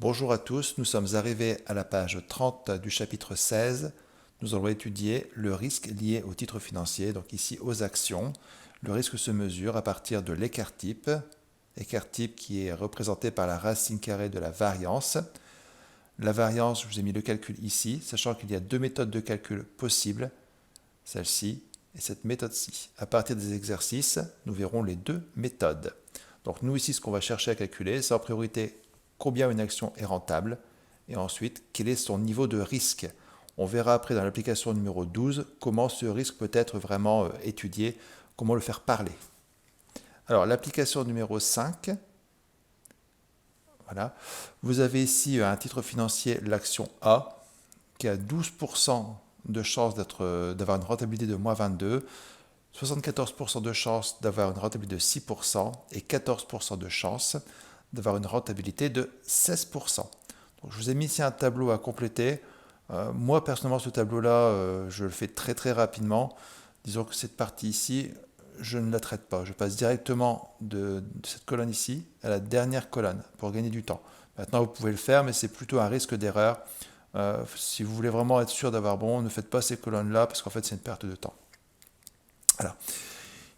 Bonjour à tous, nous sommes arrivés à la page 30 du chapitre 16. Nous allons étudier le risque lié aux titres financiers, donc ici aux actions. Le risque se mesure à partir de l'écart type qui est représenté par la racine carrée de la variance. La variance, je vous ai mis le calcul ici, sachant qu'il y a deux méthodes de calcul possibles, celle-ci et cette méthode-ci. À partir des exercices, nous verrons les deux méthodes. Donc nous ici, ce qu'on va chercher à calculer, c'est en priorité combien une action est rentable et ensuite quel est son niveau de risque. On verra après dans l'application numéro 12 comment ce risque peut être vraiment étudié, comment le faire parler. Alors l'application numéro 5, voilà. Vous avez ici un titre financier, l'action A, qui a 12% de chance d'avoir une rentabilité de moins 22, 74% de chance d'avoir une rentabilité de 6% et 14% de chance d'avoir une rentabilité de 16%. Donc, je vous ai mis ici un tableau à compléter. Moi, personnellement, ce tableau-là, je le fais très très rapidement. Disons que cette partie ici, je ne la traite pas. Je passe directement de cette colonne ici à la dernière colonne pour gagner du temps. Maintenant, vous pouvez le faire, mais c'est plutôt un risque d'erreur. Si vous voulez vraiment être sûr d'avoir bon, ne faites pas ces colonnes-là parce qu'en fait, c'est une perte de temps. Alors,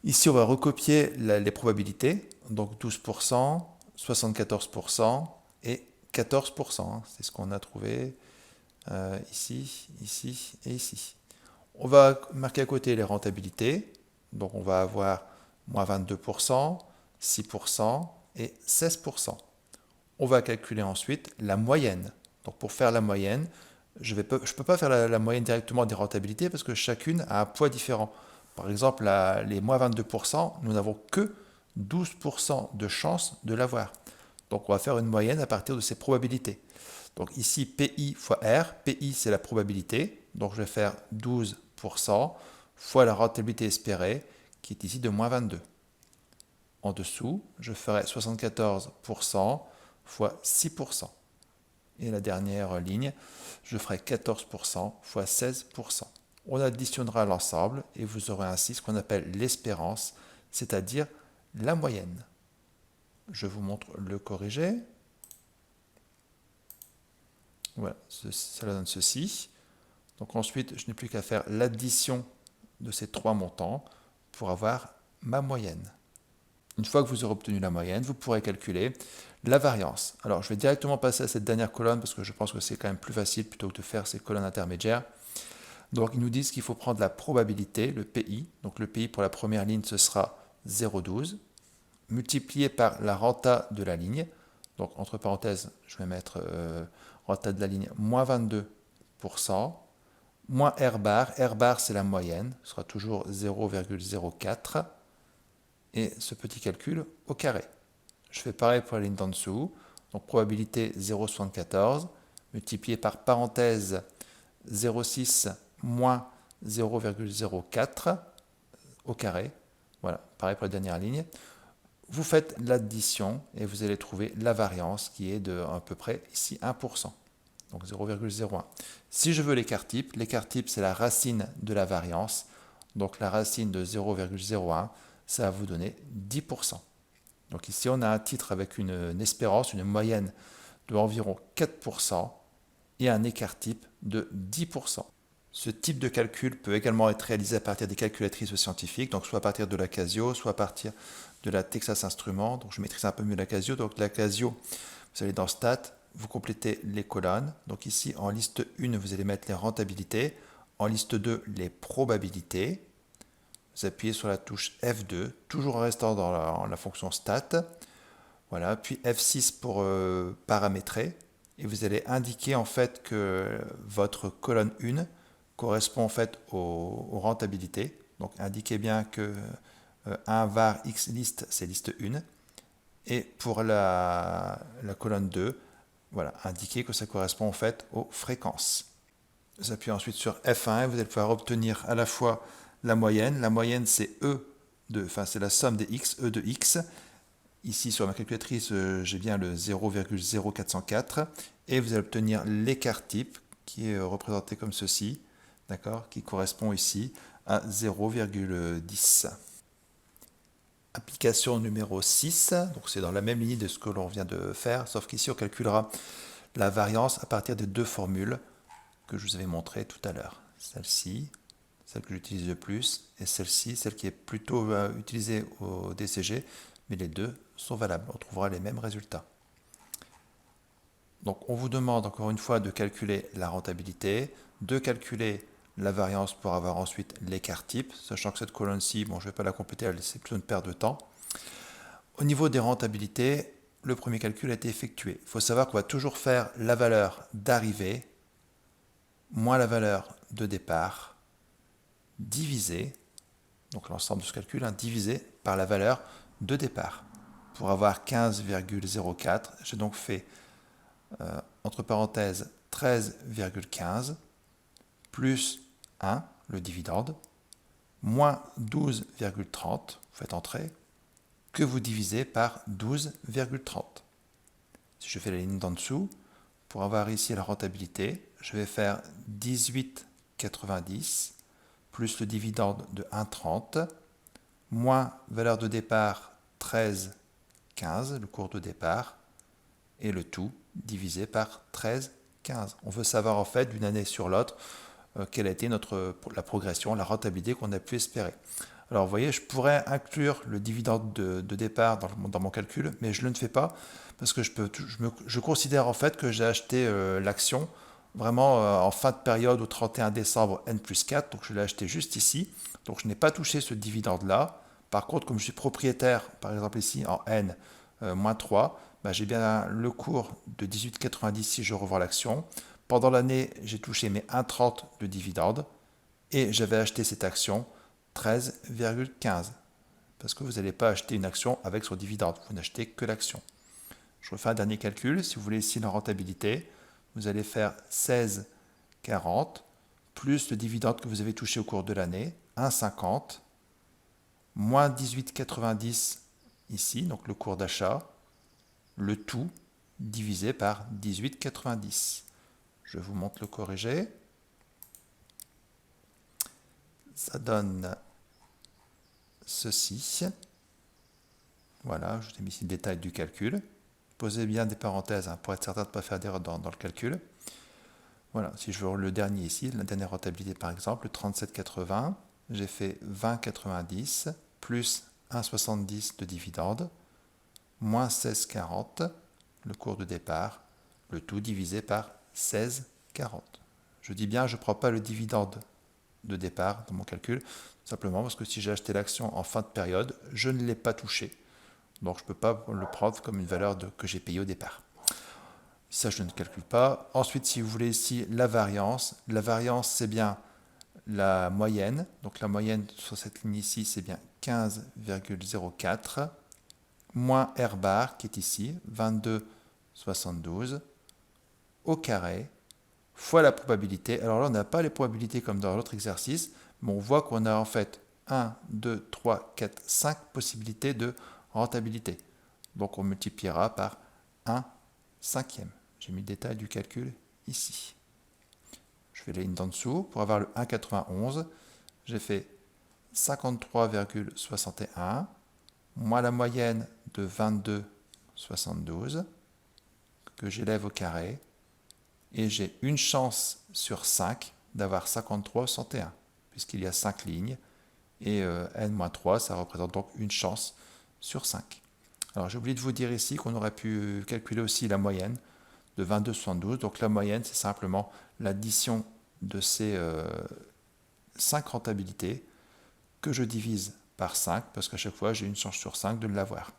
ici, on va recopier les probabilités. Donc 12%, 74% et 14%. Hein. C'est ce qu'on a trouvé ici, ici et ici. On va marquer à côté les rentabilités. Donc on va avoir moins 22%, 6% et 16%. On va calculer ensuite la moyenne. Donc pour faire la moyenne, je ne peux pas faire la moyenne directement des rentabilités parce que chacune a un poids différent. Par exemple, les moins 22%, nous n'avons que 12% de chance de l'avoir. Donc on va faire une moyenne à partir de ces probabilités. Donc ici, PI fois R, PI c'est la probabilité, donc je vais faire 12% fois la rentabilité espérée, qui est ici de moins 22. En dessous, je ferai 74% fois 6%. Et la dernière ligne, je ferai 14% fois 16%. On additionnera l'ensemble et vous aurez ainsi ce qu'on appelle l'espérance, c'est-à-dire la moyenne. Je vous montre le corrigé. Voilà, cela donne ceci. Donc ensuite, je n'ai plus qu'à faire l'addition de ces trois montants pour avoir ma moyenne. Une fois que vous aurez obtenu la moyenne, vous pourrez calculer la variance. Alors, je vais directement passer à cette dernière colonne parce que je pense que c'est quand même plus facile plutôt que de faire ces colonnes intermédiaires. Donc, ils nous disent qu'il faut prendre la probabilité, le PI. Donc, le PI pour la première ligne, ce sera 0,12 multiplié par la renta de la ligne. Donc, entre parenthèses, je vais mettre renta de la ligne moins 22%, moins R bar. R bar, c'est la moyenne, ce sera toujours 0,04. Et ce petit calcul au carré. Je fais pareil pour la ligne d'en dessous. Donc probabilité 0,74 multiplié par parenthèse 0,6 moins 0,04 au carré. Voilà, pareil pour la dernière ligne. Vous faites l'addition et vous allez trouver la variance qui est de à peu près ici 1%. Donc 0,01. Si je veux l'écart type c'est la racine de la variance. Donc la racine de 0,01, ça va vous donner 10%. Donc ici, on a un titre avec une espérance, une moyenne de environ 4% et un écart type de 10%. Ce type de calcul peut également être réalisé à partir des calculatrices scientifiques, donc soit à partir de la Casio, soit à partir de la Texas Instruments. Donc je maîtrise un peu mieux la Casio. Donc la Casio, vous allez dans Stats, vous complétez les colonnes. Donc ici, en liste 1, vous allez mettre les rentabilités. En liste 2, les probabilités. Vous appuyez sur la touche F2, toujours en restant dans la fonction stat. Voilà, puis F6 pour paramétrer. Et vous allez indiquer en fait que votre colonne 1 correspond en fait aux rentabilités. Donc indiquez bien que 1 var x list, c'est liste 1. Et pour la colonne 2, voilà, indiquez que ça correspond en fait aux fréquences. Vous appuyez ensuite sur F1 et vous allez pouvoir obtenir à la fois la moyenne. La moyenne, c'est c'est la somme des x, E de x. Ici, sur ma calculatrice, j'ai bien le 0,0404. Et vous allez obtenir l'écart type, qui est représenté comme ceci, d'accord, qui correspond ici à 0,10. Application numéro 6, donc c'est dans la même ligne de ce que l'on vient de faire, sauf qu'ici, on calculera la variance à partir des deux formules que je vous avais montrées tout à l'heure. Celle-ci, celle que j'utilise le plus, et celle-ci, celle qui est plutôt utilisée au DCG, mais les deux sont valables. On trouvera les mêmes résultats. Donc on vous demande encore une fois de calculer la rentabilité, de calculer la variance pour avoir ensuite l'écart type, sachant que cette colonne-ci, bon, je ne vais pas la compléter, c'est plutôt une perte de temps. Au niveau des rentabilités, le premier calcul a été effectué. Il faut savoir qu'on va toujours faire la valeur d'arrivée moins la valeur de départ divisé, donc l'ensemble de ce calcul, divisé par la valeur de départ. Pour avoir 15,04, j'ai donc fait entre parenthèses 13,15 plus 1, le dividende, moins 12,30, vous faites entrer, que vous divisez par 12,30. Si je fais la ligne d'en dessous, pour avoir ici la rentabilité, je vais faire 18,90 plus le dividende de 1,30, moins valeur de départ 13,15, le cours de départ, et le tout divisé par 13,15. On veut savoir en fait d'une année sur l'autre quelle a été la progression, la rentabilité qu'on a pu espérer. Alors vous voyez, je pourrais inclure le dividende de départ dans mon calcul, mais je ne le fais pas parce que je considère en fait que j'ai acheté l'action vraiment en fin de période au 31 décembre N+4, donc je l'ai acheté juste ici, donc je n'ai pas touché ce dividende-là. Par contre, comme je suis propriétaire, par exemple ici en N-3, j'ai bien le cours de 18,90 si je revends l'action. Pendant l'année, j'ai touché mes 1,30 de dividende et j'avais acheté cette action 13,15 parce que vous n'allez pas acheter une action avec son dividende, vous n'achetez que l'action. Je refais un dernier calcul, si vous voulez ici la rentabilité, vous allez faire 16,40 plus le dividende que vous avez touché au cours de l'année, 1,50, moins 18,90 ici, donc le cours d'achat, le tout divisé par 18,90. Je vous montre le corrigé. Ça donne ceci. Voilà, je vous ai mis ici le détail du calcul. Posez bien des parenthèses pour être certain de ne pas faire d'erreur dans le calcul. Voilà, si je veux le dernier ici, la dernière rentabilité par exemple, 37,80, j'ai fait 20,90 plus 1,70 de dividende, moins 16,40, le cours de départ, le tout divisé par 16,40. Je dis bien, je ne prends pas le dividende de départ dans mon calcul, simplement parce que si j'ai acheté l'action en fin de période, je ne l'ai pas touché. Donc je ne peux pas le prendre comme une valeur que j'ai payée au départ. Ça, je ne calcule pas. Ensuite, si vous voulez ici la variance c'est bien la moyenne. Donc la moyenne sur cette ligne ici, c'est bien 15,04 moins R bar qui est ici, 22,72 au carré fois la probabilité. Alors là, on n'a pas les probabilités comme dans l'autre exercice, mais on voit qu'on a en fait 1, 2, 3, 4, 5 possibilités de rentabilité. Donc on multipliera par 1 cinquième. J'ai mis le détail du calcul ici. Je fais la ligne d'en dessous. Pour avoir le 1,91, j'ai fait 53,61 moins la moyenne de 22,72 que j'élève au carré. Et j'ai une chance sur 5 d'avoir 53,61 puisqu'il y a 5 lignes. Et n-3, ça représente donc une chance sur 5. Alors j'ai oublié de vous dire ici qu'on aurait pu calculer aussi la moyenne de 22,72. Donc la moyenne, c'est simplement l'addition de ces 5 rentabilités que je divise par 5, parce qu'à chaque fois, j'ai une chance sur 5 de l'avoir.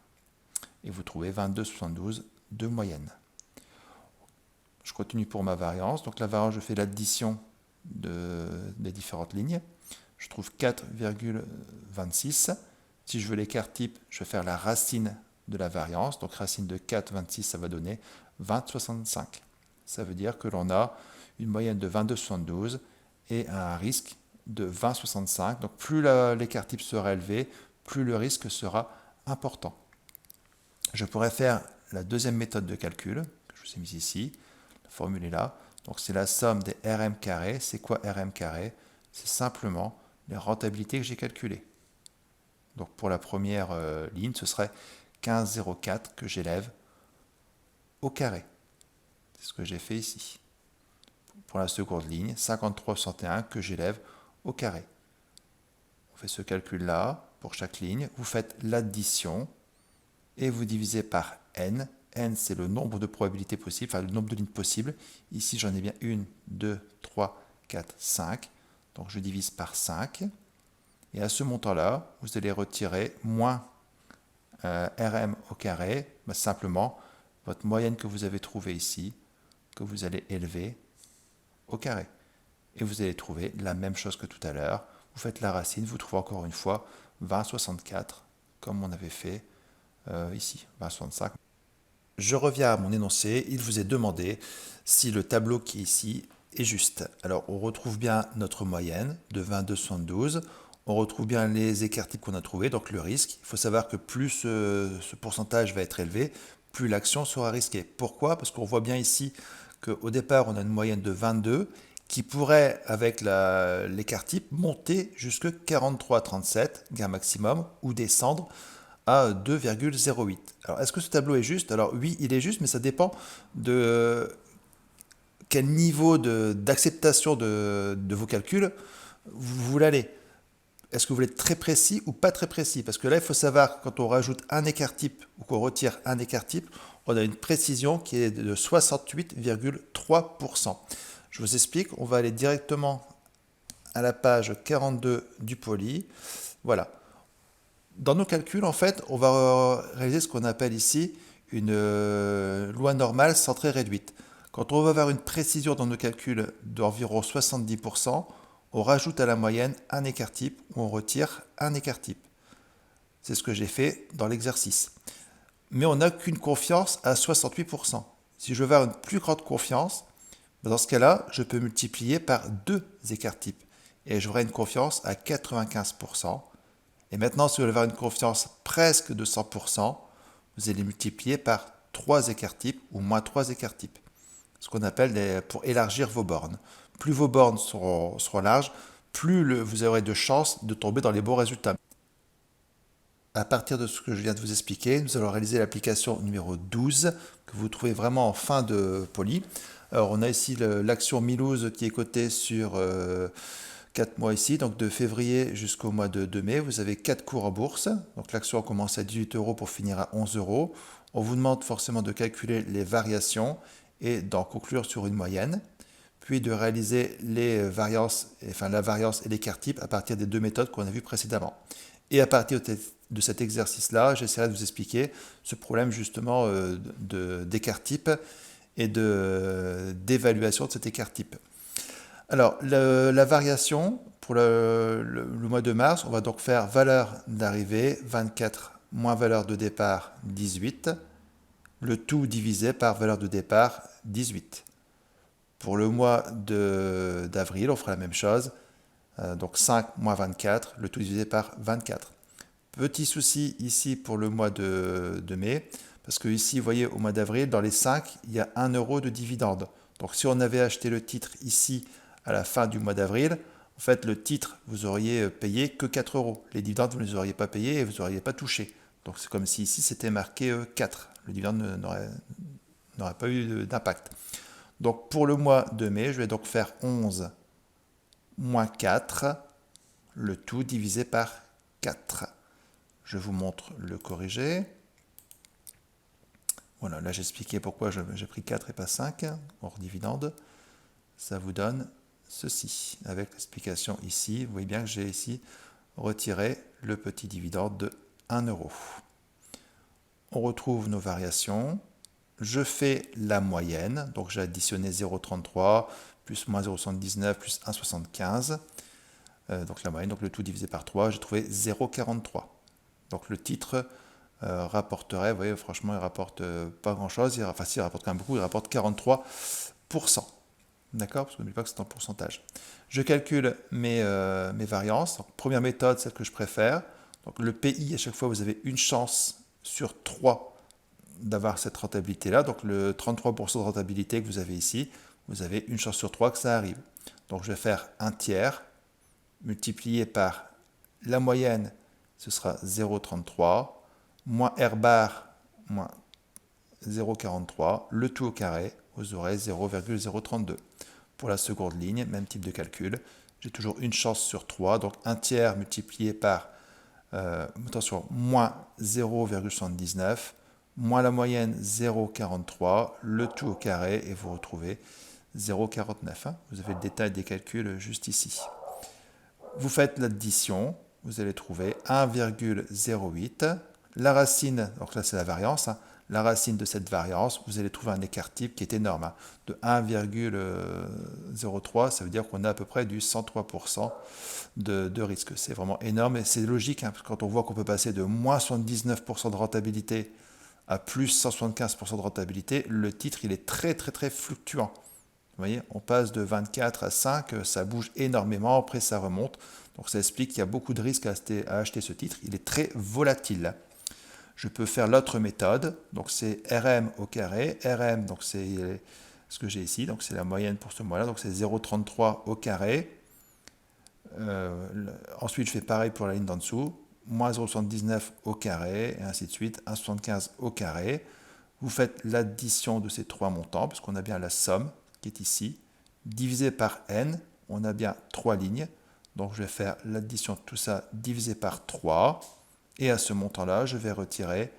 Et vous trouvez 22,72 de moyenne. Je continue pour ma variance. Donc la variance, je fais l'addition des différentes lignes. Je trouve 4,26. Si je veux l'écart type, je vais faire la racine de la variance. Donc racine de 4,26, ça va donner 20,65. Ça veut dire que l'on a une moyenne de 22,72 et un risque de 20,65. Donc plus l'écart type sera élevé, plus le risque sera important. Je pourrais faire la deuxième méthode de calcul, que je vous ai mise ici. La formule est là. Donc c'est la somme des RM carrés. C'est quoi RM carré? C'est simplement les rentabilités que j'ai calculées. Donc pour la première ligne, ce serait 15,04 que j'élève au carré. C'est ce que j'ai fait ici. Pour la seconde ligne, 53,61 que j'élève au carré. On fait ce calcul-là pour chaque ligne. Vous faites l'addition et vous divisez par n. N, c'est le nombre de probabilités possibles, enfin le nombre de lignes possibles. Ici, j'en ai bien 1, 2, 3, 4, 5. Donc, je divise par 5. Et à ce montant-là, vous allez retirer moins Rm au carré, simplement votre moyenne que vous avez trouvée ici, que vous allez élever au carré. Et vous allez trouver la même chose que tout à l'heure. Vous faites la racine, vous trouvez encore une fois 20,64, comme on avait fait ici, 20,65. Je reviens à mon énoncé, il vous est demandé si le tableau qui est ici est juste. Alors on retrouve bien notre moyenne de 22,72, on retrouve bien les écarts types qu'on a trouvés, donc le risque. Il faut savoir que plus ce pourcentage va être élevé, plus l'action sera risquée. Pourquoi? Parce qu'on voit bien ici qu'au départ on a une moyenne de 22 qui pourrait, avec l'écart type, monter jusqu'à 43,37, gain maximum, ou descendre à 2,08. Alors, est-ce que ce tableau est juste? Alors oui, il est juste, mais ça dépend de quel niveau d'acceptation de vos calculs vous voulez aller. Est-ce que vous voulez être très précis ou pas très précis? Parce que là, il faut savoir que quand on rajoute un écart type ou qu'on retire un écart type, on a une précision qui est de 68,3%. Je vous explique, on va aller directement à la page 42 du poly. Voilà. Dans nos calculs, en fait, on va réaliser ce qu'on appelle ici une loi normale centrée réduite. Quand on va avoir une précision dans nos calculs d'environ 70%, on rajoute à la moyenne un écart type ou on retire un écart type. C'est ce que j'ai fait dans l'exercice. Mais on n'a qu'une confiance à 68%. Si je veux avoir une plus grande confiance, dans ce cas-là, je peux multiplier par 2 écarts types et j'aurai une confiance à 95%. Et maintenant, si vous voulez avoir une confiance presque de 100%, vous allez multiplier par 3 écarts types ou moins 3 écarts types. Ce qu'on appelle pour élargir vos bornes. Plus vos bornes seront larges, plus vous aurez de chances de tomber dans les bons résultats. À partir de ce que je viens de vous expliquer, nous allons réaliser l'application numéro 12 que vous trouvez vraiment en fin de poly. Alors on a ici l'action Milouz qui est cotée sur 4 mois ici, donc de février jusqu'au mois de mai. Vous avez 4 cours en bourse. Donc l'action commence à 18 euros pour finir à 11 euros. On vous demande forcément de calculer les variations et d'en conclure sur une moyenne, puis de réaliser la variance et l'écart type à partir des deux méthodes qu'on a vues précédemment. Et à partir de cet exercice-là, j'essaierai de vous expliquer ce problème justement d'écart type et d'évaluation de cet écart type. Alors, la variation pour le mois de mars, on va donc faire valeur d'arrivée 24 moins valeur de départ 18, le tout divisé par valeur de départ 18. Pour le mois d'avril, on fera la même chose. Donc 5 moins 24, le tout divisé par 24. Petit souci ici pour le mois de mai, parce que ici, vous voyez, au mois d'avril, dans les 5, il y a 1 euro de dividende. Donc si on avait acheté le titre ici à la fin du mois d'avril, en fait, le titre, vous auriez payé que 4 euros. Les dividendes, vous ne les auriez pas payés et vous n'auriez pas touché. Donc c'est comme si ici, c'était marqué 4. Le dividende n'aurait pas eu d'impact. Donc pour le mois de mai, je vais donc faire 11 moins 4, le tout divisé par 4. Je vous montre le corrigé. Voilà, là j'ai expliqué pourquoi j'ai pris 4 et pas 5, hors dividende. Ça vous donne ceci, avec l'explication ici. Vous voyez bien que j'ai ici retiré le petit dividende de 1 euro. On retrouve nos variations. Je fais la moyenne, donc j'ai additionné 0,33 plus moins 0,79 plus 1,75. Donc la moyenne, donc le tout divisé par 3, j'ai trouvé 0,43. Donc le titre rapporterait, vous voyez, franchement, il rapporte pas grand-chose. Enfin, si, il rapporte quand même beaucoup, il rapporte 43%. D'accord? Parce que n'oubliez pas que c'est en pourcentage. Je calcule mes variances. Donc, première méthode, celle que je préfère. Donc le PI, à chaque fois, vous avez une chance sur 3 d'avoir cette rentabilité-là. Donc le 33% de rentabilité que vous avez ici, vous avez une chance sur 3 que ça arrive. Donc je vais faire un tiers multiplié par la moyenne, ce sera 0,33, moins R bar, moins 0,43, le tout au carré, vous aurez 0,032. Pour la seconde ligne, même type de calcul, j'ai toujours une chance sur 3, donc un tiers multiplié par, attention, moins 0,79, moins la moyenne 0,43, le tout au carré, et vous retrouvez 0,49. Hein. Vous avez le détail des calculs juste ici. Vous faites l'addition, vous allez trouver 1,08. La racine, donc là c'est la variance, hein, la racine de cette variance, vous allez trouver un écart type qui est énorme. Hein, de 1,03, ça veut dire qu'on a à peu près du 103% de risque. C'est vraiment énorme et c'est logique, hein, parce que quand on voit qu'on peut passer de moins 79% de rentabilité à plus 175% de rentabilité, le titre il est très très très fluctuant. Vous voyez, on passe de 24 à 5, ça bouge énormément, après ça remonte. Donc ça explique qu'il y a beaucoup de risques à acheter ce titre. Il est très volatile. Je peux faire l'autre méthode, donc c'est RM au carré. RM, donc c'est ce que j'ai ici, donc c'est la moyenne pour ce mois-là, donc c'est 0,33 au carré. Ensuite, je fais pareil pour la ligne d'en dessous, moins 0,79 au carré, et ainsi de suite, 1,75 au carré. Vous faites l'addition de ces trois montants, puisqu'on a bien la somme qui est ici, divisé par n, on a bien 3 lignes, donc je vais faire l'addition de tout ça divisé par 3, et à ce montant-là, je vais retirer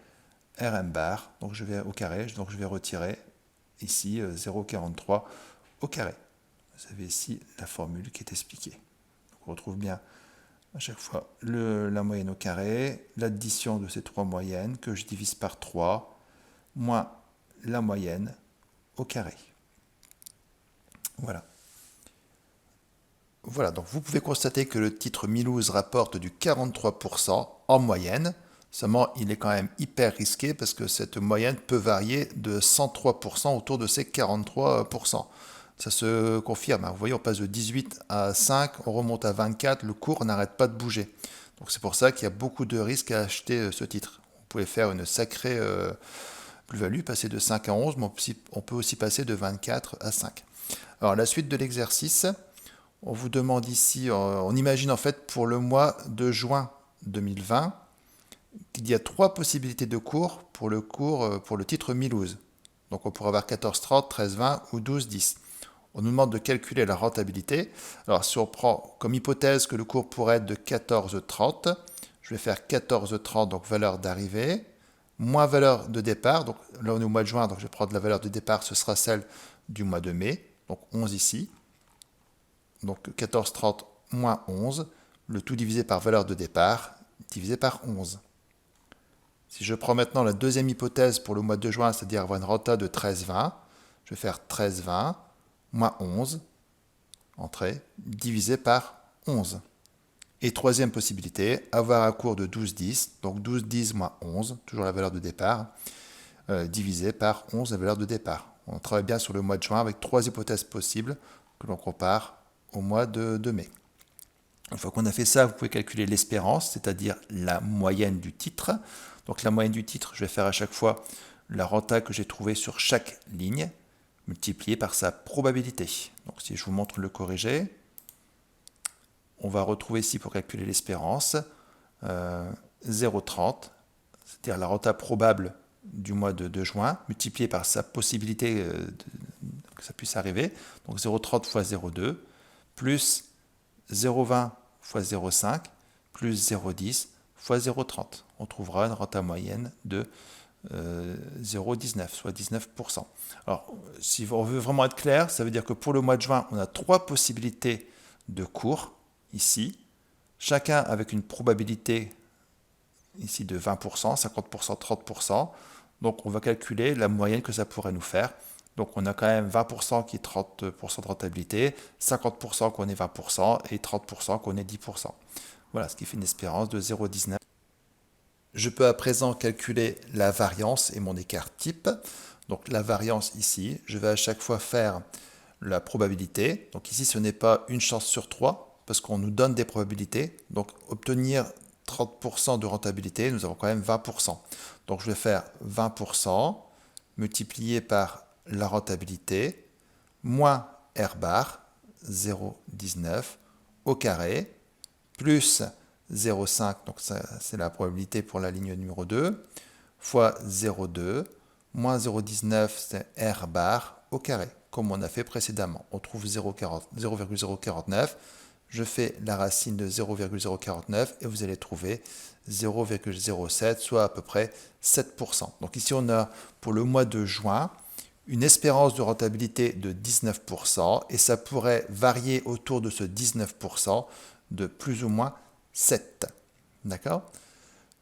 Rm bar, donc je vais au carré, donc je vais retirer ici 0,43 au carré. Vous avez ici la formule qui est expliquée. Donc on retrouve bien à chaque fois la moyenne au carré, l'addition de ces trois moyennes que je divise par 3, moins la moyenne au carré. Voilà. Voilà, donc vous pouvez constater que le titre Milouz rapporte du 43% en moyenne. Seulement, il est quand même hyper risqué parce que cette moyenne peut varier de 103% autour de ces 43%. Ça se confirme. Hein. Vous voyez, on passe de 18 à 5, on remonte à 24, le cours n'arrête pas de bouger. Donc c'est pour ça qu'il y a beaucoup de risques à acheter ce titre. Vous pouvez faire une sacrée plus-value, passer de 5 à 11, mais on peut aussi passer de 24 à 5. Alors la suite de l'exercice, on vous demande ici, on imagine en fait pour le mois de juin 2020, qu'il y a trois possibilités de cours pour le titre Milouz. Donc on pourrait avoir 14,30, 13,20 ou 12,10. On nous demande de calculer la rentabilité. Alors si on prend comme hypothèse que le cours pourrait être de 14,30, je vais faire 14,30, donc valeur d'arrivée, moins valeur de départ. Donc là on est au mois de juin, donc je vais prendre la valeur de départ, ce sera celle du mois de mai, donc 11 ici. Donc 14,30 moins 11, le tout divisé par valeur de départ, divisé par 11. Si je prends maintenant la deuxième hypothèse pour le mois de juin, c'est-à-dire avoir une renta de 13,20, je vais faire 13,20 moins 11, entrée, divisé par 11. Et troisième possibilité, avoir un cours de 12,10, donc 12,10 moins 11, toujours la valeur de départ, divisé par 11, la valeur de départ. On travaille bien sur le mois de juin avec trois hypothèses possibles que l'on compare au mois de mai. Une fois qu'on a fait ça, vous pouvez calculer l'espérance, c'est-à-dire la moyenne du titre. Donc la moyenne du titre, je vais faire à chaque fois la renta que j'ai trouvée sur chaque ligne, multipliée par sa probabilité. Donc si je vous montre le corrigé, on va retrouver ici pour calculer l'espérance 0,30, c'est-à-dire la renta probable du mois de juin, multipliée par sa possibilité que ça puisse arriver, donc 0,30 fois 0,2, plus 0,20 fois 0,5 plus 0,10 fois 0,30. On trouvera une renta moyenne de 0,19, soit 19%. Alors, si on veut vraiment être clair, ça veut dire que pour le mois de juin, on a trois possibilités de cours, ici, chacun avec une probabilité ici de 20%, 50%, 30%. Donc, on va calculer la moyenne que ça pourrait nous faire. Donc on a quand même 20% qui est 30% de rentabilité, 50% qu'on est 20% et 30% qu'on est 10%. Voilà, ce qui fait une espérance de 0,19. Je peux à présent calculer la variance et mon écart type. Donc la variance ici, je vais à chaque fois faire la probabilité. Donc ici ce n'est pas une chance sur 3 parce qu'on nous donne des probabilités. Donc obtenir 30% de rentabilité, nous avons quand même 20%. Donc je vais faire 20% multiplié par la rentabilité, moins R bar, 0,19 au carré, plus 0,5, donc c'est la probabilité pour la ligne numéro 2, fois 0,2, moins 0,19, c'est R bar au carré, comme on a fait précédemment. On trouve 0,049. Je fais la racine de 0,049 et vous allez trouver 0,07, soit à peu près 7%. Donc ici, on a pour le mois de juin une espérance de rentabilité de 19% et ça pourrait varier autour de ce 19% de plus ou moins 7. D'accord?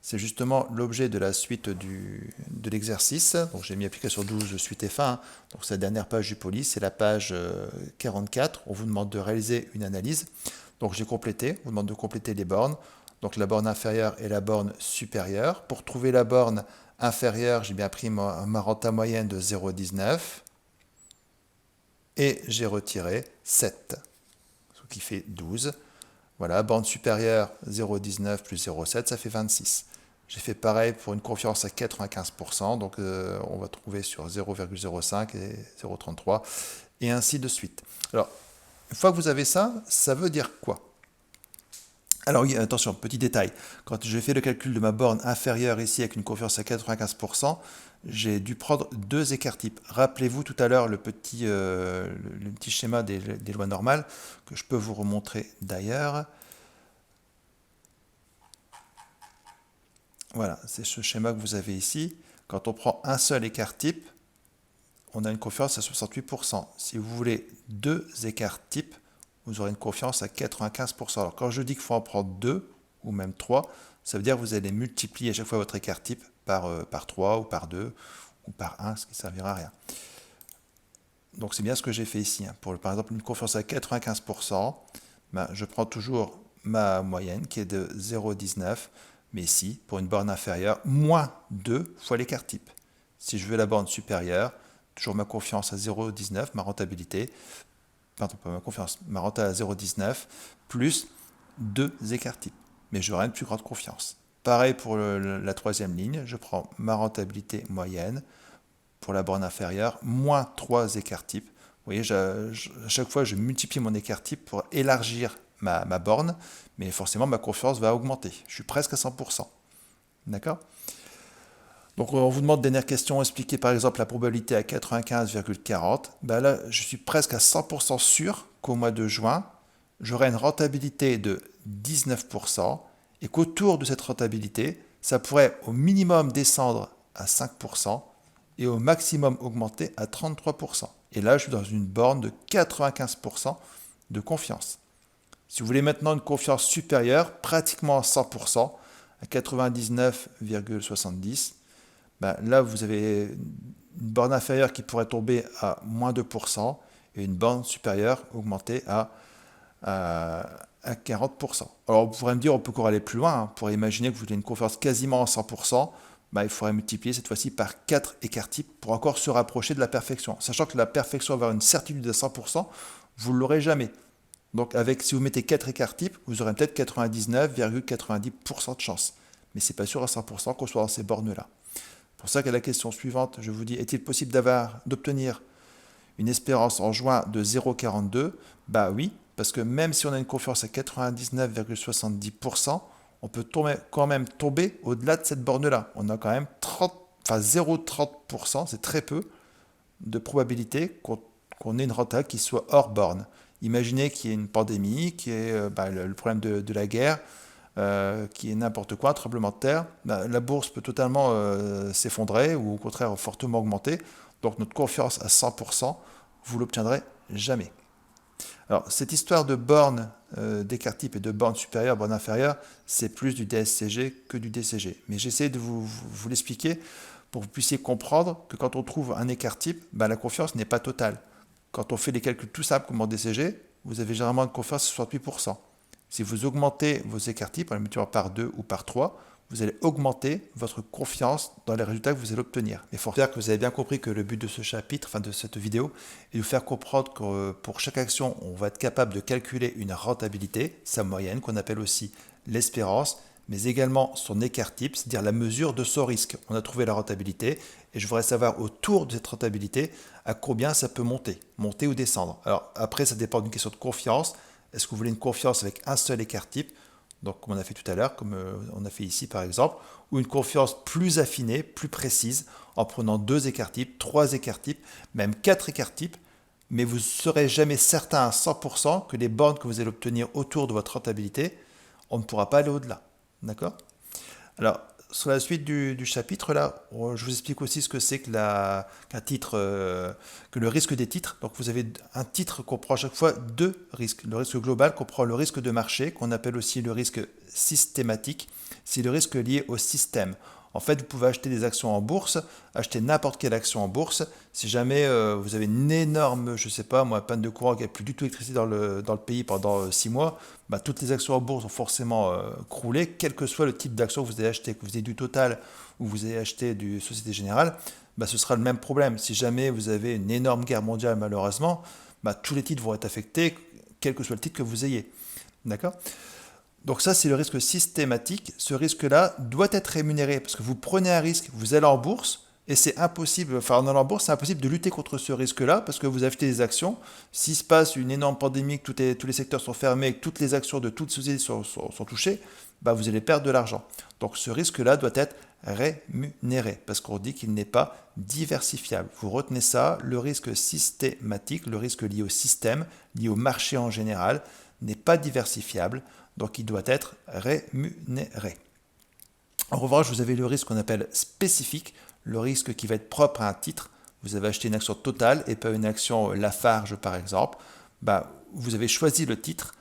C'est justement l'objet de la suite de l'exercice. Donc j'ai mis application 12 suite et fin. Donc c'est la dernière page du poly, c'est la page 44. On vous demande de réaliser une analyse. Donc j'ai complété, on vous demande de compléter les bornes. Donc la borne inférieure et la borne supérieure. Pour trouver la borne inférieure, j'ai bien pris ma renta moyenne de 0,19 et j'ai retiré 7, ce qui fait 12. Voilà, borne supérieure 0,19 plus 0,7, ça fait 26. J'ai fait pareil pour une confiance à 95%, donc on va trouver sur 0,05 et 0,33, et ainsi de suite. Alors, une fois que vous avez ça, ça veut dire quoi? Alors oui, attention, petit détail, quand j'ai fait le calcul de ma borne inférieure ici avec une confiance à 95%, j'ai dû prendre deux écarts types. Rappelez-vous tout à l'heure le petit schéma des lois normales, que je peux vous remontrer d'ailleurs. Voilà, c'est ce schéma que vous avez ici. Quand on prend un seul écart type, on a une confiance à 68%. Si vous voulez deux écarts types, vous aurez une confiance à 95%. Alors quand je dis qu'il faut en prendre deux, ou même trois, ça veut dire que vous allez multiplier à chaque fois votre écart type par 3 ou par 2 ou par 1, ce qui ne servira à rien. Donc c'est bien ce que j'ai fait ici. Pour par exemple une confiance à 95%, je prends toujours ma moyenne qui est de 0,19, mais ici, pour une borne inférieure, moins 2 fois l'écart type. Si je veux la borne supérieure, toujours ma confiance à 0,19, ma rentabilité, pardon, pas ma confiance, ma renta à 0,19, plus 2 écarts types. Mais j'aurai une plus grande confiance. Pareil pour la troisième ligne, je prends ma rentabilité moyenne pour la borne inférieure, moins 3 écarts types. Vous voyez, à chaque fois, je multiplie mon écart type pour élargir ma borne, mais forcément, ma confiance va augmenter. Je suis presque à 100%. D'accord? Donc, on vous demande des dernières questions, expliquer par exemple la probabilité à 95,40. Là, je suis presque à 100% sûr qu'au mois de juin, j'aurai une rentabilité de 19% et qu'autour de cette rentabilité, ça pourrait au minimum descendre à 5% et au maximum augmenter à 33%. Et là, je suis dans une borne de 95% de confiance. Si vous voulez maintenant une confiance supérieure, pratiquement à 100%, à 99,70%, là, vous avez une borne inférieure qui pourrait tomber à moins 2% et une borne supérieure augmentée à 40%. Alors, vous pourrez me dire, on peut encore aller plus loin. On pourrait imaginer que vous voulez une confiance quasiment à 100%. Il faudrait multiplier cette fois-ci par 4 écarts types pour encore se rapprocher de la perfection. Sachant que la perfection avoir une certitude de 100%, vous ne l'aurez jamais. Donc, si vous mettez 4 écarts types, vous aurez peut-être 99,90% de chance. Mais ce n'est pas sûr à 100% qu'on soit dans ces bornes-là. C'est pour ça qu'à la question suivante, je vous dis, est-il possible d'obtenir une espérance en juin de 0,42? Oui, parce que même si on a une confiance à 99,70%, on peut quand même tomber au-delà de cette borne-là. On a quand même 0,30%, c'est très peu, de probabilité qu'on ait une renta qui soit hors borne. Imaginez qu'il y ait une pandémie, qu'il y ait le problème de la guerre, qu'il y ait n'importe quoi, un tremblement de terre. La bourse peut totalement s'effondrer ou au contraire fortement augmenter. Donc notre confiance à 100%, vous ne l'obtiendrez jamais. Alors, cette histoire de borne d'écart type et de borne supérieure, borne inférieure, c'est plus du DSCG que du DCG. Mais j'essaie de vous l'expliquer pour que vous puissiez comprendre que quand on trouve un écart type, la confiance n'est pas totale. Quand on fait les calculs tout simples comme en DCG, vous avez généralement une confiance à 68%. Si vous augmentez vos écarts types en les multipliant par 2 ou par 3, vous allez augmenter votre confiance dans les résultats que vous allez obtenir. Mais il faut dire que vous avez bien compris que le but de ce chapitre, de cette vidéo, est de vous faire comprendre que pour chaque action, on va être capable de calculer une rentabilité, sa moyenne, qu'on appelle aussi l'espérance, mais également son écart type, c'est-à-dire la mesure de son risque. On a trouvé la rentabilité, et je voudrais savoir autour de cette rentabilité à combien ça peut monter ou descendre. Alors après, ça dépend d'une question de confiance. Est-ce que vous voulez une confiance avec un seul écart type donc comme on a fait tout à l'heure, comme on a fait ici par exemple, ou une confiance plus affinée, plus précise, en prenant 2 écarts types, 3 écarts types, même 4 écarts types, mais vous ne serez jamais certain à 100% que les bornes que vous allez obtenir autour de votre rentabilité, on ne pourra pas aller au-delà. D'accord? Alors, sur la suite du chapitre, là, je vous explique aussi ce que c'est qu'un titre, que le risque des titres. Donc, vous avez un titre comprend à chaque fois 2 risques. Le risque global comprend le risque de marché, qu'on appelle aussi le risque systématique. C'est le risque lié au système. En fait, vous pouvez acheter des actions en bourse, acheter n'importe quelle action en bourse. Si jamais vous avez une énorme, je sais pas moi, panne de courant, qui n'y a plus du tout d'électricité dans le pays pendant 6 mois, bah, toutes les actions en bourse ont forcément croulé, quel que soit le type d'action que vous avez acheté, que vous ayez du Total ou vous ayez acheté du Société Générale, bah, ce sera le même problème. Si jamais vous avez une énorme guerre mondiale, malheureusement, bah, tous les titres vont être affectés, quel que soit le titre que vous ayez. D'accord? Donc ça, c'est le risque systématique. Ce risque-là doit être rémunéré parce que vous prenez un risque, vous allez en bourse et c'est impossible, enfin en allant en bourse, c'est impossible de lutter contre ce risque-là parce que vous achetez des actions. S'il se passe une énorme pandémie, que tous les secteurs sont fermés, que toutes les actions de toutes sociétés sont touchées, bah vous allez perdre de l'argent. Donc ce risque-là doit être rémunéré parce qu'on dit qu'il n'est pas diversifiable. Vous retenez ça, le risque systématique, le risque lié au système, lié au marché en général, n'est pas diversifiable. Donc il doit être rémunéré. En revanche, vous avez le risque qu'on appelle spécifique, le risque qui va être propre à un titre. Vous avez acheté une action Total et pas une action Lafarge par exemple. Bah, vous avez choisi le titre,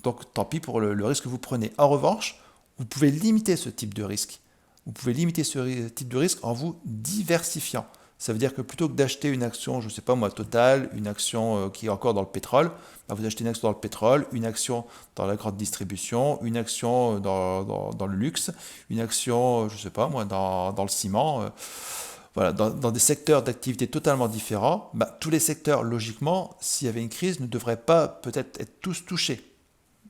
donc tant pis pour le risque que vous prenez. En revanche, vous pouvez limiter ce type de risque. Vous pouvez limiter ce type de risque en vous diversifiant. Ça veut dire que plutôt que d'acheter une action, je ne sais pas moi, Total, une action qui est encore dans le pétrole, bah vous achetez une action dans le pétrole, une action dans la grande distribution, une action dans le luxe, une action, je ne sais pas moi, dans le ciment. Voilà, dans des secteurs d'activité totalement différents, bah, tous les secteurs, logiquement, s'il y avait une crise, ne devraient pas peut-être être tous touchés.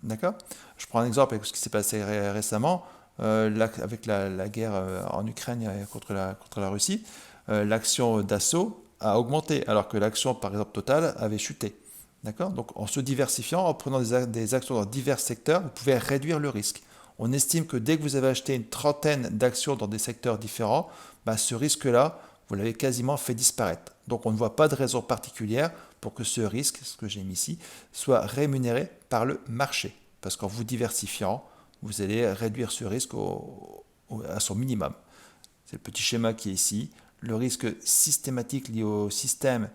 D'accord? Je prends un exemple avec ce qui s'est passé récemment, avec la guerre en Ukraine contre la Russie. L'action d'assaut a augmenté, alors que l'action, par exemple, Total avait chuté. D'accord? Donc, en se diversifiant, en prenant des actions dans divers secteurs, vous pouvez réduire le risque. On estime que dès que vous avez acheté une trentaine d'actions dans des secteurs différents, bah, ce risque-là, vous l'avez quasiment fait disparaître. Donc, on ne voit pas de raison particulière pour que ce risque, ce que j'ai mis ici, soit rémunéré par le marché. Parce qu'en vous diversifiant, vous allez réduire ce risque à son minimum. C'est le petit schéma qui est ici. Le risque systématique lié au système,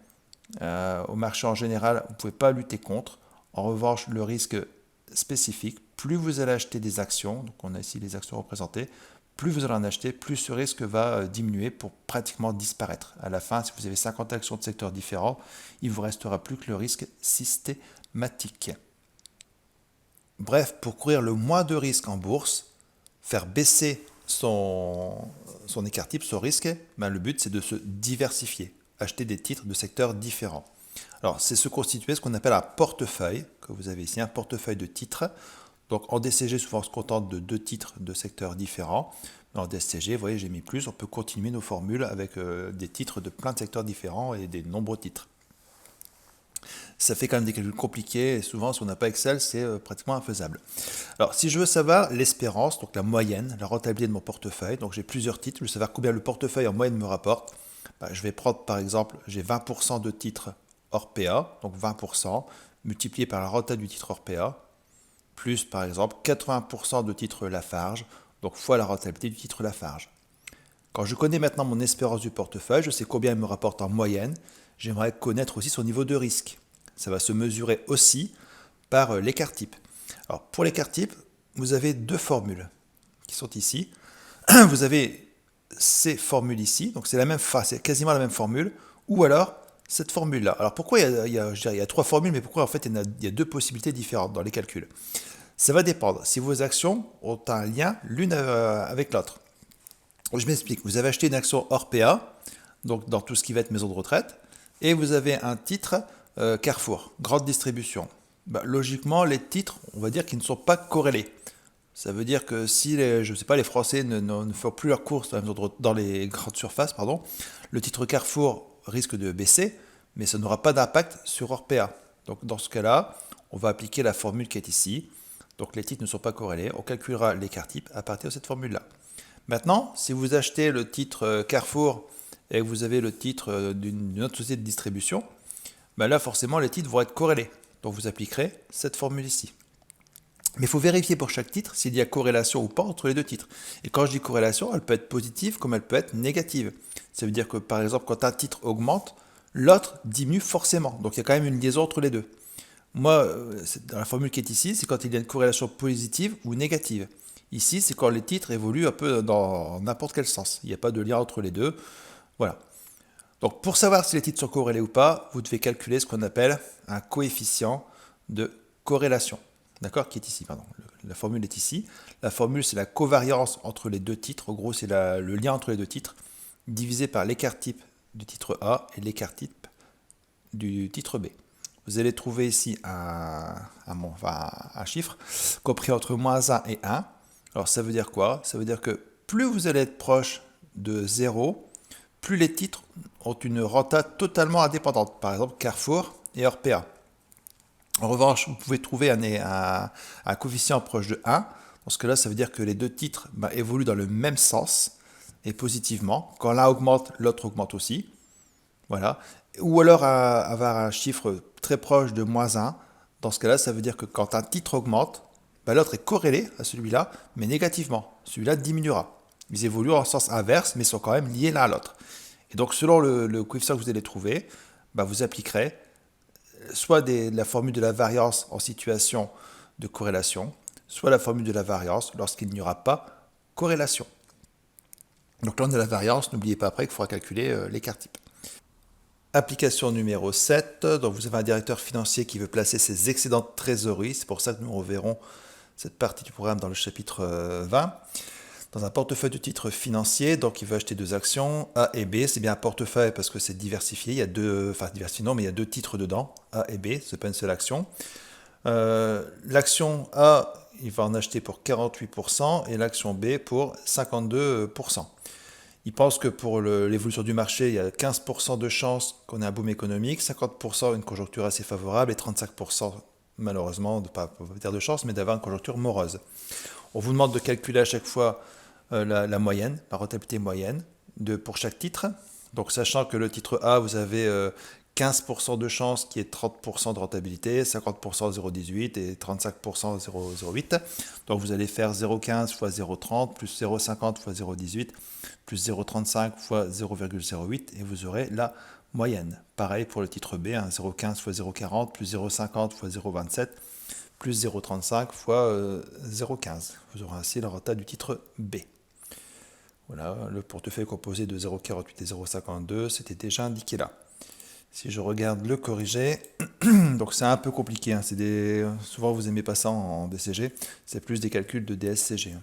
au marché en général, vous ne pouvez pas lutter contre. En revanche, le risque spécifique, plus vous allez acheter des actions, donc on a ici les actions représentées, plus vous allez en acheter, plus ce risque va diminuer pour pratiquement disparaître. À la fin, si vous avez 50 actions de secteurs différents, il ne vous restera plus que le risque systématique. Bref, pour courir le moins de risques en bourse, faire baisser son écart type, son risque, ben le but c'est de se diversifier, acheter des titres de secteurs différents. Alors c'est se constituer ce qu'on appelle un portefeuille, que vous avez ici, un portefeuille de titres. Donc en DCG, souvent on se contente de 2 titres de secteurs différents. Mais en DCG, vous voyez, j'ai mis plus, on peut continuer nos formules avec des titres de plein de secteurs différents et des nombreux titres. Ça fait quand même des calculs compliqués et souvent si on n'a pas Excel, c'est pratiquement infaisable. Alors si je veux savoir l'espérance, donc la moyenne, la rentabilité de mon portefeuille, donc j'ai plusieurs titres, je veux savoir combien le portefeuille en moyenne me rapporte, bah, je vais prendre par exemple, j'ai 20% de titres hors PA, donc 20% multiplié par la rentabilité du titre hors PA, plus par exemple 80% de titres Lafarge, donc fois la rentabilité du titre Lafarge. Quand je connais maintenant mon espérance du portefeuille, je sais combien il me rapporte en moyenne, j'aimerais connaître aussi son niveau de risque. Ça va se mesurer aussi par l'écart type. Alors pour l'écart type, vous avez 2 formules qui sont ici. Vous avez ces formules ici, donc c'est quasiment la même formule, ou alors cette formule-là. Alors pourquoi il y a 3 formules, mais pourquoi en fait il y a 2 possibilités différentes dans les calculs? Ça va dépendre si vos actions ont un lien l'une avec l'autre. Je m'explique, vous avez acheté une action hors PA, donc dans tout ce qui va être maison de retraite, et vous avez un titre Carrefour, grande distribution. Bah, logiquement, les titres, on va dire qu'ils ne sont pas corrélés. Ça veut dire que si les Français ne font plus leurs courses dans les grandes surfaces, le titre Carrefour risque de baisser, mais ça n'aura pas d'impact sur Orpea. Donc dans ce cas-là, on va appliquer la formule qui est ici. Donc les titres ne sont pas corrélés. On calculera l'écart type à partir de cette formule-là. Maintenant, si vous achetez le titre Carrefour et que vous avez le titre d'une autre société de distribution, ben là forcément les titres vont être corrélés. Donc vous appliquerez cette formule ici. Mais il faut vérifier pour chaque titre s'il y a corrélation ou pas entre les deux titres. Et quand je dis corrélation, elle peut être positive comme elle peut être négative. Ça veut dire que par exemple, quand un titre augmente, l'autre diminue forcément. Donc il y a quand même une liaison entre les deux. Moi, dans la formule qui est ici, c'est quand il y a une corrélation positive ou négative. Ici, c'est quand les titres évoluent un peu dans n'importe quel sens. Il n'y a pas de lien entre les deux. Voilà. Donc pour savoir si les titres sont corrélés ou pas, vous devez calculer ce qu'on appelle un coefficient de corrélation. D'accord? Qui est ici, pardon. La formule est ici. La formule, c'est la covariance entre les deux titres. En gros, c'est le lien entre les deux titres, divisé par l'écart type du titre A et l'écart type du titre B. Vous allez trouver ici un chiffre compris entre moins 1 et 1. Alors ça veut dire quoi? Ça veut dire que plus vous allez être proche de 0, plus les titres ont une renta totalement indépendante. Par exemple, Carrefour et Orpea. En revanche, vous pouvez trouver un coefficient proche de 1. Dans ce cas-là, ça veut dire que les deux titres évoluent dans le même sens et positivement. Quand l'un augmente, l'autre augmente aussi. Voilà. Ou alors avoir un chiffre très proche de moins 1. Dans ce cas-là, ça veut dire que quand un titre augmente, l'autre est corrélé à celui-là, mais négativement. Celui-là diminuera. Ils évoluent en sens inverse, mais sont quand même liés l'un à l'autre. Et donc, selon le coefficient que vous allez trouver, vous appliquerez soit la formule de la variance en situation de corrélation, soit la formule de la variance lorsqu'il n'y aura pas corrélation. Donc là, on a la variance. N'oubliez pas après qu'il faudra calculer l'écart type. Application numéro 7, donc vous avez un directeur financier qui veut placer ses excédents de trésorerie, c'est pour ça que nous reverrons cette partie du programme dans le chapitre 20, dans un portefeuille de titres financiers, donc il veut acheter deux actions, A et B, c'est bien un portefeuille parce que c'est diversifié, il y a diversifié non, mais il y a deux titres dedans, A et B, c'est pas une seule action. L'action A, il va en acheter pour 48% et l'action B pour 52%. Il pense que pour l'évolution du marché, il y a 15% de chances qu'on ait un boom économique, 50% une conjoncture assez favorable et 35% malheureusement, pas dire de chance, mais d'avoir une conjoncture morose. On vous demande de calculer à chaque fois la moyenne, la rentabilité moyenne pour chaque titre. Donc sachant que le titre A, vous avez 15% de chance qui est 30% de rentabilité, 50% 0,18 et 35% 0,08. Donc vous allez faire 0,15 fois 0,30 plus 0,50 fois 0,18 plus 0,35 fois 0,08 et vous aurez la moyenne. Pareil pour le titre B, 0,15 fois 0,40 plus 0,50 fois 0,27 plus 0,35 fois 0,15. Vous aurez ainsi la renta du titre B. Voilà, le portefeuille composé de 0,48 et 0,52, c'était déjà indiqué là. Si je regarde le corrigé, donc c'est un peu compliqué, souvent vous n'aimez pas ça en DCG, c'est plus des calculs de DSCG.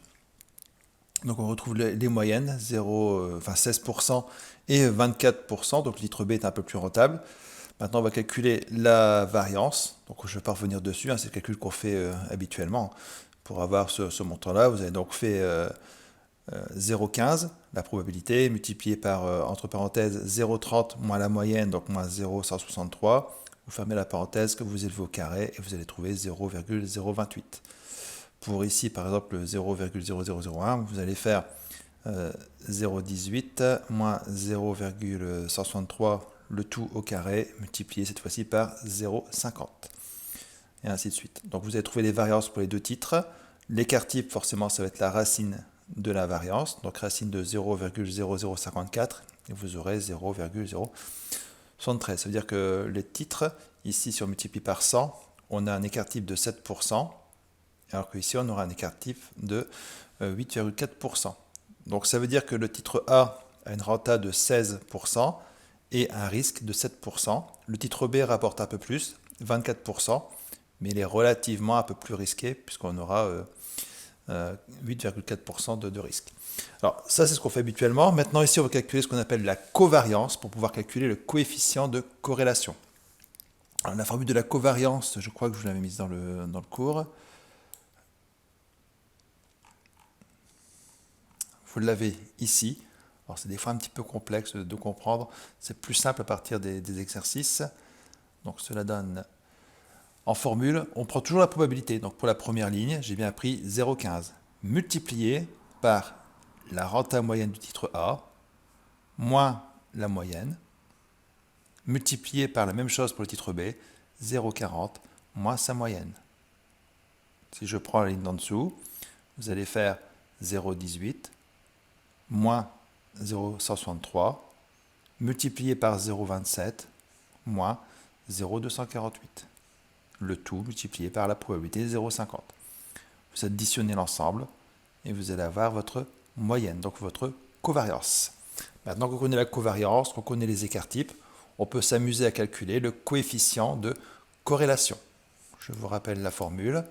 Donc on retrouve les moyennes, 16% et 24%, donc le titre B est un peu plus rentable. Maintenant on va calculer la variance, donc je ne vais pas revenir dessus, c'est le calcul qu'on fait habituellement. Pour avoir ce montant-là, vous avez donc fait 0,15, la probabilité, multiplié par, entre parenthèses, 0,30 moins la moyenne, donc moins 0,163. Vous fermez la parenthèse que vous élevez au carré et vous allez trouver 0,028. Pour ici, par exemple, 0,0001, vous allez faire 0,18 moins 0,163, le tout au carré, multiplié cette fois-ci par 0,50. Et ainsi de suite. Donc vous allez trouver les variances pour les deux titres. L'écart type, forcément, ça va être la racine de la variance, donc racine de 0,0054, et vous aurez 0,073. Ça veut dire que les titres, ici, si on multiplie par 100, on a un écart type de 7%, alors qu'ici, on aura un écart type de 8,4%. Donc ça veut dire que le titre A a une renta de 16% et un risque de 7%. Le titre B rapporte un peu plus, 24%, mais il est relativement un peu plus risqué, puisqu'on aura 8,4% de risque. Alors ça c'est ce qu'on fait habituellement. Maintenant ici on va calculer ce qu'on appelle la covariance pour pouvoir calculer le coefficient de corrélation. Alors, la formule de la covariance, je crois que je vous l'avais mise dans le cours. Vous l'avez ici. Alors c'est des fois un petit peu complexe de comprendre. C'est plus simple à partir des exercices. Donc cela donne En formule, on prend toujours la probabilité. Donc pour la première ligne, j'ai bien pris 0,15 multiplié par la renta moyenne du titre A, moins la moyenne, multiplié par la même chose pour le titre B, 0,40 moins sa moyenne. Si je prends la ligne d'en dessous, vous allez faire 0,18 moins 0,163 multiplié par 0,27 moins 0,248. Le tout multiplié par la probabilité 0,50. Vous additionnez l'ensemble et vous allez avoir votre moyenne, donc votre covariance. Maintenant qu'on connaît la covariance, qu'on connaît les écarts-types, on peut s'amuser à calculer le coefficient de corrélation. Je vous rappelle la formule.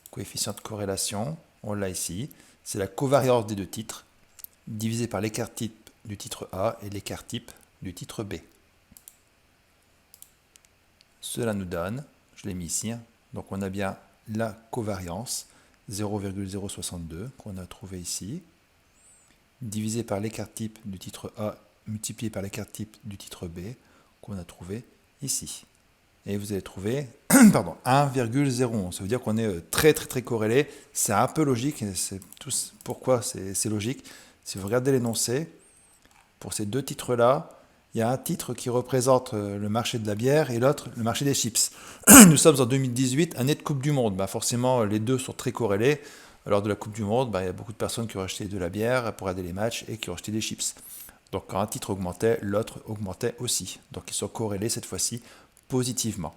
Coefficient de corrélation, on l'a ici, c'est la covariance des deux titres divisé par l'écart-type du titre A et l'écart-type du titre B. Cela nous donne, je l'ai mis ici, donc on a bien la covariance 0,062 qu'on a trouvé ici, divisé par l'écart-type du titre A multiplié par l'écart-type du titre B qu'on a trouvé ici. Et vous allez trouver 1,01. Ça veut dire qu'on est très corrélé. C'est un peu logique. Pourquoi c'est logique? Si vous regardez l'énoncé, pour ces deux titres-là, il y a un titre qui représente le marché de la bière et l'autre le marché des chips. Nous sommes en 2018, année de Coupe du Monde. Forcément, les deux sont très corrélés. Lors de la Coupe du Monde, il y a beaucoup de personnes qui ont acheté de la bière pour regarder les matchs et qui ont acheté des chips. Donc quand un titre augmentait, l'autre augmentait aussi. Donc ils sont corrélés cette fois-ci positivement.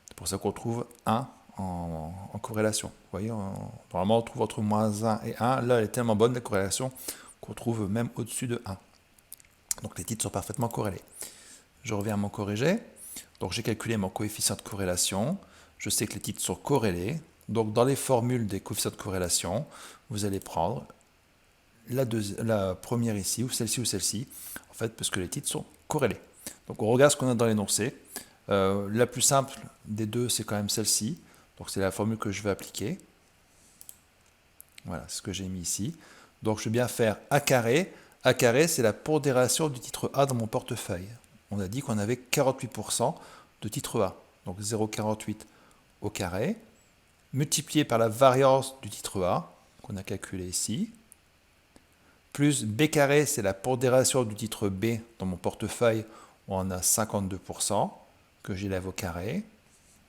C'est pour ça qu'on trouve 1 en corrélation. Vous voyez, normalement on trouve entre moins 1 et 1. Là, elle est tellement bonne la corrélation qu'on trouve même au-dessus de 1. Donc les titres sont parfaitement corrélés. Je reviens à mon corrigé. Donc j'ai calculé mon coefficient de corrélation. Je sais que les titres sont corrélés. Donc dans les formules des coefficients de corrélation, vous allez prendre la première ici, ou celle-ci, en fait, parce que les titres sont corrélés. Donc on regarde ce qu'on a dans l'énoncé. La plus simple des deux, c'est quand même celle-ci. Donc c'est la formule que je vais appliquer. Voilà, c'est ce que j'ai mis ici. Donc je vais bien faire A carré. A carré, c'est la pondération du titre A dans mon portefeuille. On a dit qu'on avait 48% de titre A. Donc 0,48 au carré, multiplié par la variance du titre A, qu'on a calculé ici, plus B carré, c'est la pondération du titre B dans mon portefeuille, où on a 52%, que j'élève au carré,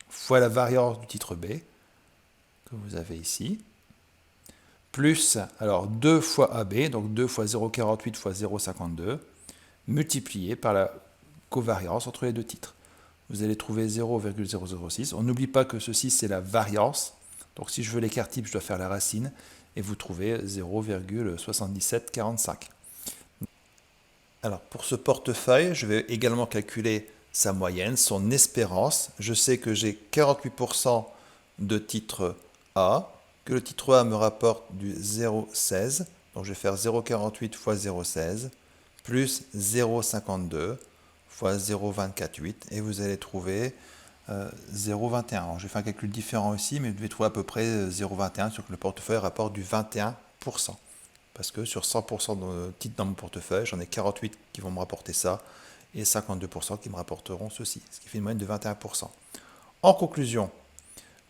fois la variance du titre B, que vous avez ici, plus, alors 2 fois AB, donc 2 fois 0,48 fois 0,52, multiplié par la covariance entre les deux titres. Vous allez trouver 0,006. On n'oublie pas que ceci, c'est la variance. Donc si je veux l'écart-type, je dois faire la racine. Et vous trouvez 0,7745. Alors pour ce portefeuille, je vais également calculer sa moyenne, son espérance. Je sais que j'ai 48% de titre A, que le titre A me rapporte du 0,16. Donc je vais faire 0,48 fois 0,16 plus 0,52 fois 0,248 et vous allez trouver 0,21. Je vais faire un calcul différent ici, mais vous devez trouver à peu près 0,21 sur que le portefeuille rapporte du 21%. Parce que sur 100% de titres dans mon portefeuille, j'en ai 48 qui vont me rapporter ça et 52% qui me rapporteront ceci, ce qui fait une moyenne de 21%. En conclusion,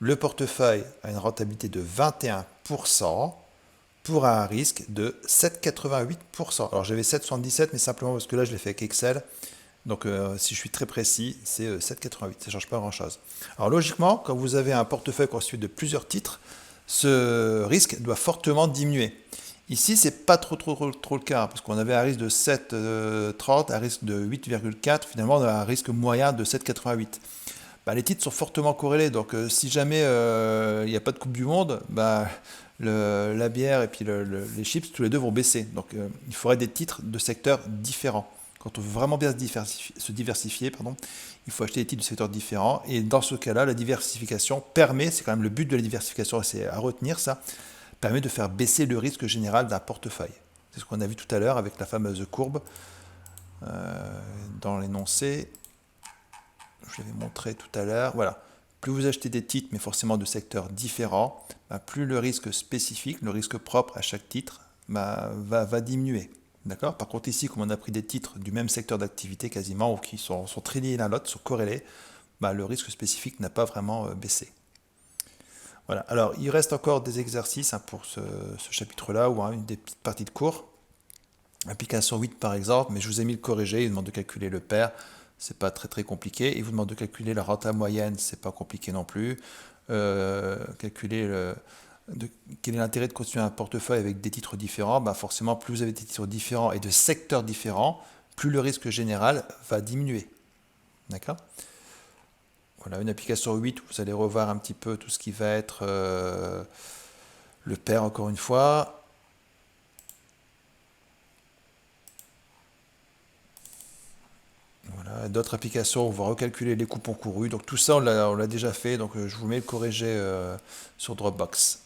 le portefeuille a une rentabilité de 21% pour un risque de 7,88%. Alors j'avais 7,77, mais simplement parce que là je l'ai fait avec Excel. Donc si je suis très précis, c'est 7,88, ça ne change pas grand-chose. Alors logiquement, quand vous avez un portefeuille constitué de plusieurs titres, ce risque doit fortement diminuer. Ici, ce n'est pas trop le cas, parce qu'on avait un risque de 7,30, un risque de 8,4, finalement on a un risque moyen de 7,88. Les titres sont fortement corrélés, donc si jamais il n'y a pas de Coupe du Monde, la bière et puis les chips, tous les deux vont baisser. Donc il faudrait des titres de secteurs différents. Quand on veut vraiment bien se diversifier, il faut acheter des titres de secteurs différents. Et dans ce cas-là, la diversification permet, c'est quand même le but de la diversification, c'est à retenir ça, permet de faire baisser le risque général d'un portefeuille. C'est ce qu'on a vu tout à l'heure avec la fameuse courbe dans l'énoncé. Je l'avais montré tout à l'heure. Voilà. Plus vous achetez des titres, mais forcément de secteurs différents, plus le risque spécifique, le risque propre à chaque titre, va diminuer. D'accord? Par contre, ici, comme on a pris des titres du même secteur d'activité quasiment, ou qui sont très liés l'un à l'autre, sont corrélés, le risque spécifique n'a pas vraiment baissé. Voilà. Alors, il reste encore des exercices pour ce chapitre-là, ou une des petites parties de cours. Application 8 par exemple, mais je vous ai mis le corrigé, il demande de calculer le pair, c'est pas très très compliqué. Il vous demande de calculer la rentable moyenne, c'est pas compliqué non plus. Calculer quel est l'intérêt de constituer un portefeuille avec des titres différents. Ben forcément, plus vous avez des titres différents et de secteurs différents, plus le risque général va diminuer. D'accord? Voilà, une application 8 où vous allez revoir un petit peu tout ce qui va être le pair encore une fois. Voilà, d'autres applications, on va recalculer les coupons courus. Donc tout ça, on l'a déjà fait. Donc je vous mets le corrigé sur Dropbox.